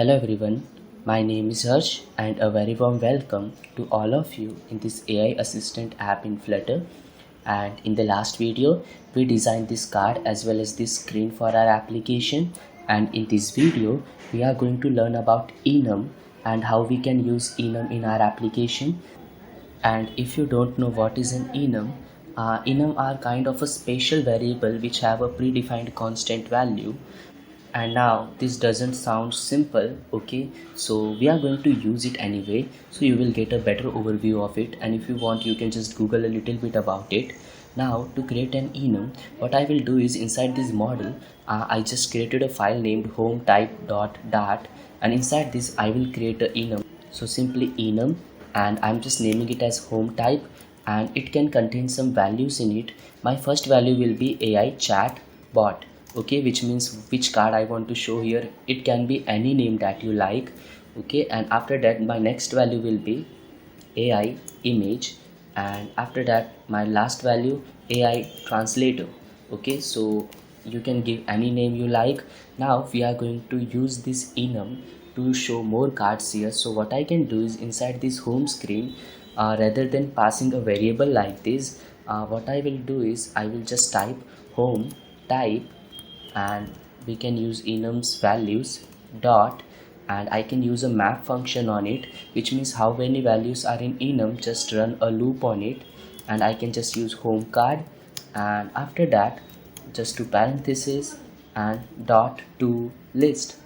Hello everyone, my name is Harsh and a very warm welcome to all of you in this AI assistant app in Flutter. And in the last video, we designed this card as well as this screen for our application. And in this video, we are going to learn about Enum and how we can use Enum in our application. And if you don't know what is an enum are kind of a special variable which have a predefined constant value. And now this doesn't sound simple, okay, so we are going to use it anyway, so you will get a better overview of it, and if you want you can just google a little bit about it. Now to create an enum, what I will do is inside this model, I just created a file named home type.dart, and inside this I will create a enum. So simply enum, and I'm just naming it as home type, and it can contain some values in it. My first value will be AI chat bot, okay, which means which card I want to show here. It can be any name that you like, okay. And after that my next value will be AI image, and after that my last value AI translator, okay. So you can give any name you like. Now we are going to use this enum to show more cards here. So what I can do is inside this home screen, rather than passing a variable like this, what I will do is I will just type home type, and we can use enum's values dot, and I can use a map function on it, which means how many values are in enum, just run a loop on it, and I can just use home card, and after that just to parenthesis and dot to list.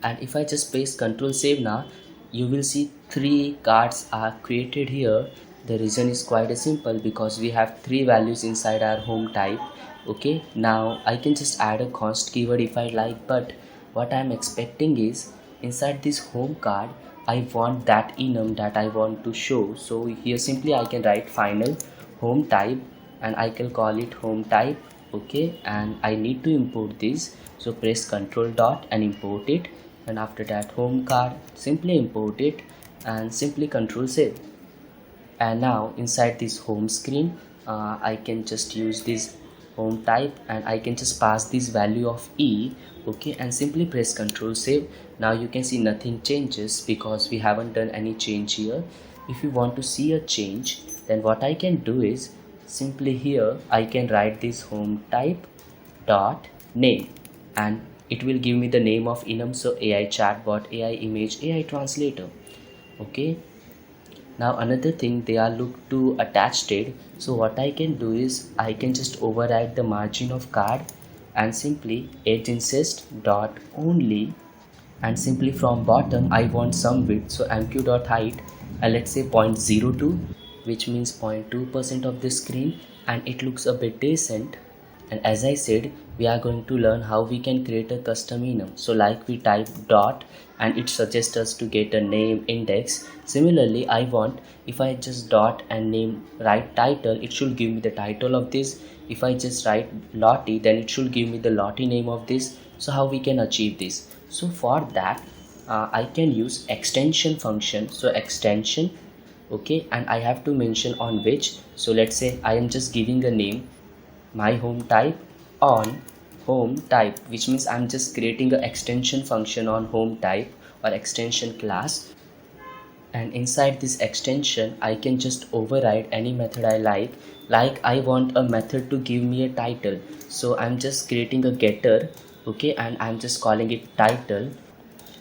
And if I just paste control save now, you will see 3 cards are created here. The reason is quite simple, because we have 3 values inside our home type, okay. Now I can just add a const keyword if I like, but what I'm expecting is inside this home card I want that enum that I want to show. So here simply I can write final home type, and I can call it home type, okay. And I need to import this, so press control dot and import it, and after that home card, simply import it and simply control save. And now inside this home screen, I can just use this home type, and I can just pass this value of e, okay, and simply press control save. Now you can see nothing changes because we haven't done any change here. If you want to see a change, then what I can do is simply here I can write this home type dot name, and it will give me the name of enum. So AI chatbot, AI image, AI translator, okay. Now another thing, they are look to attached it. So what I can do is I can just override the margin of card and simply edge insist dot only, and simply from bottom I want some width, so mq dot height, and let's say 0.02, which means 0.2% of the screen, and it looks a bit decent. And as I said, we are going to learn how we can create a custom enum. So like we type dot, and it suggests us to get a name index. Similarly, I want, if I just dot and name write title, it should give me the title of this. If I just write Lottie, then it should give me the Lottie name of this. So how we can achieve this? So for that, I can use extension function. So extension, okay, and I have to mention on which. So let's say I am just giving a name, my home type on home type, which means I'm just creating an extension function on home type or extension class. And inside this extension I can just override any method I like I want a method to give me a title, so I'm just creating a getter, okay, and I'm just calling it title,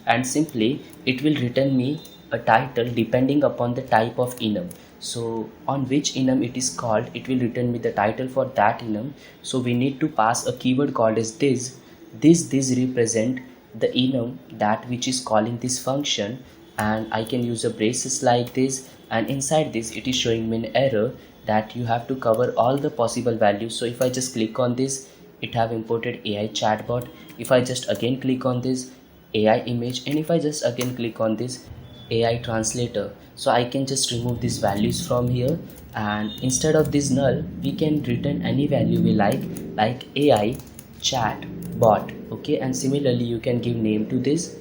and simply it will return me a title depending upon the type of enum. So on which enum it is called, it will return me the title for that enum. So we need to pass a keyword called as this represent the enum that which is calling this function, and I can use a braces like this, and inside this it is showing me an error that you have to cover all the possible values. So if I just click on this, it have imported AI chatbot. If I just again click on this, AI image, and if I just again click on this, AI translator. So I can just remove these values from here, and instead of this null we can return any value we like AI chat bot, okay. And similarly you can give name to this.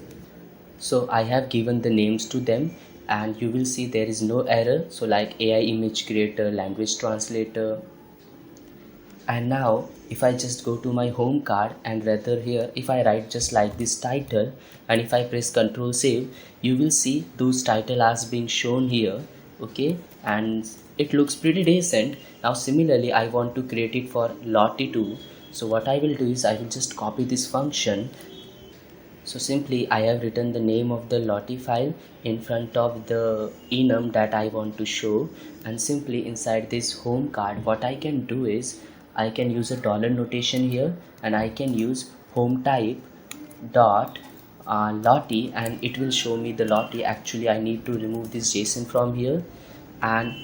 So I have given the names to them, and you will see there is no error. So like AI image creator, language translator, And now if I just go to my home card, and rather here if I write just like this title, and if I press Ctrl save, you will see those title as being shown here. Okay, and it looks pretty decent. Now similarly I want to create it for Lottie too. So what I will do is I will just copy this function. So simply I have written the name of the Lottie file in front of the enum that I want to show, and simply inside this home card what I can do is I can use a dollar notation here, and I can use home type dot Lottie, and it will show me the Lottie. Actually I need to remove this JSON from here, and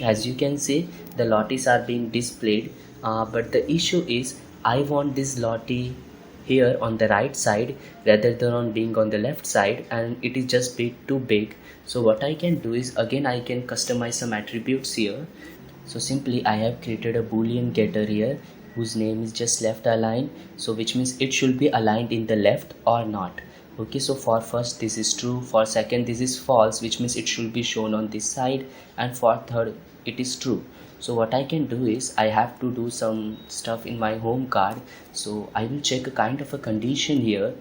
as you can see the Lotties are being displayed, but the issue is I want this Lottie here on the right side rather than on being on the left side, and it is just bit too big. So what I can do is again I can customize some attributes here. So simply I have created a boolean getter here whose name is just left aligned, so which means it should be aligned in the left or not. Okay, so for first this is true, for second this is false, which means it should be shown on this side, and for third it is true. So what I can do is I have to do some stuff in my home card. So I will check a kind of a condition here.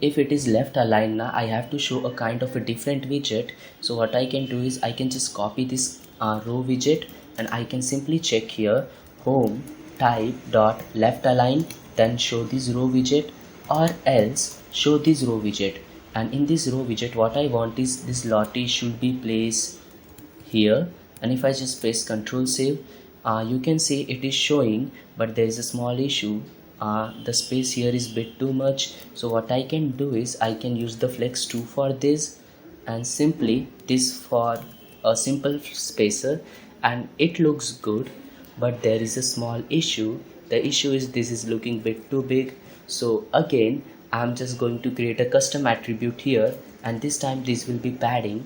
If it is left aligned, now I have to show a kind of a different widget. So what I can do is I can just copy this row widget, and I can simply check here home type dot left align, then show this row widget, or else show this row widget. And in this row widget what I want is this Lottie should be placed here, and if I just press Ctrl save, you can see it is showing, but there is a small issue. The space here is bit too much. So what I can do is I can use the flex 2 for this, and simply this for a simple spacer, and it looks good, but there is a small issue. The issue is this is looking bit too big. So again I'm just going to create a custom attribute here, and this time this will be padding,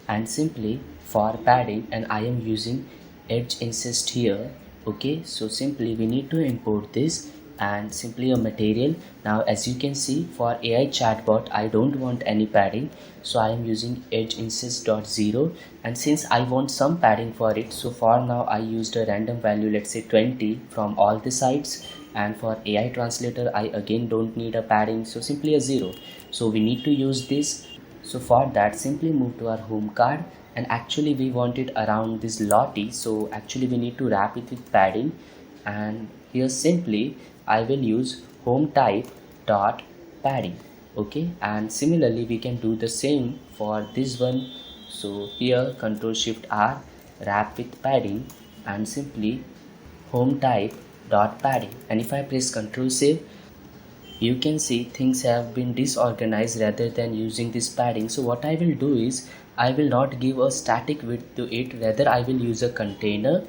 and simply for padding, and I am using edge insist here. Okay, so simply we need to import this, and simply a material. Now as you can see for AI chatbot I don't want any padding, so I am using edge insist dot 0, and since I want some padding for it, so for now I used a random value, let's say 20 from all the sides. And for AI translator I again don't need a padding, so simply a 0. So we need to use this. So for that simply move to our home card, and actually we want it around this Lottie, so actually we need to wrap it with padding, and here simply I will use home type dot padding. Okay, and similarly we can do the same for this one. So here Ctrl Shift R, wrap with padding, and simply home type dot padding, and if I press Ctrl save, you can see things have been disorganized rather than using this padding. So what I will do is I will not give a static width to it, rather I will use a container,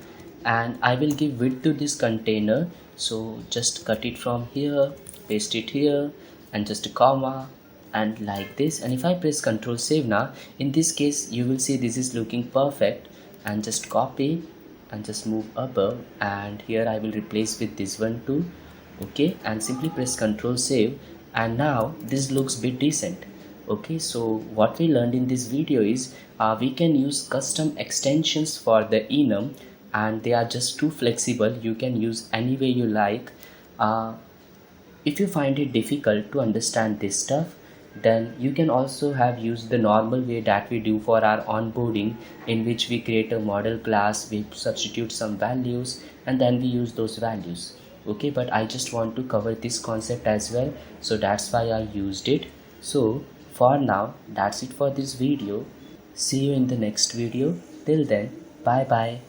and I will give width to this container. So just cut it from here, paste it here, and just a comma, and like this. And if I press Ctrl save now, in this case you will see this is looking perfect, and just copy and just move above, and here I will replace with this one too. Okay, and simply press Ctrl save, and now this looks bit decent. Okay, so what we learned in this video is we can use custom extensions for the enum, and they are just too flexible. You can use any way you like. If you find it difficult to understand this stuff, then you can also have used the normal way that we do for our onboarding, in which we create a model class, we substitute some values, and then we use those values. Okay, but I just want to cover this concept as well, so that's why I used it. So for now that's it for this video. See you in the next video. Till then, bye bye.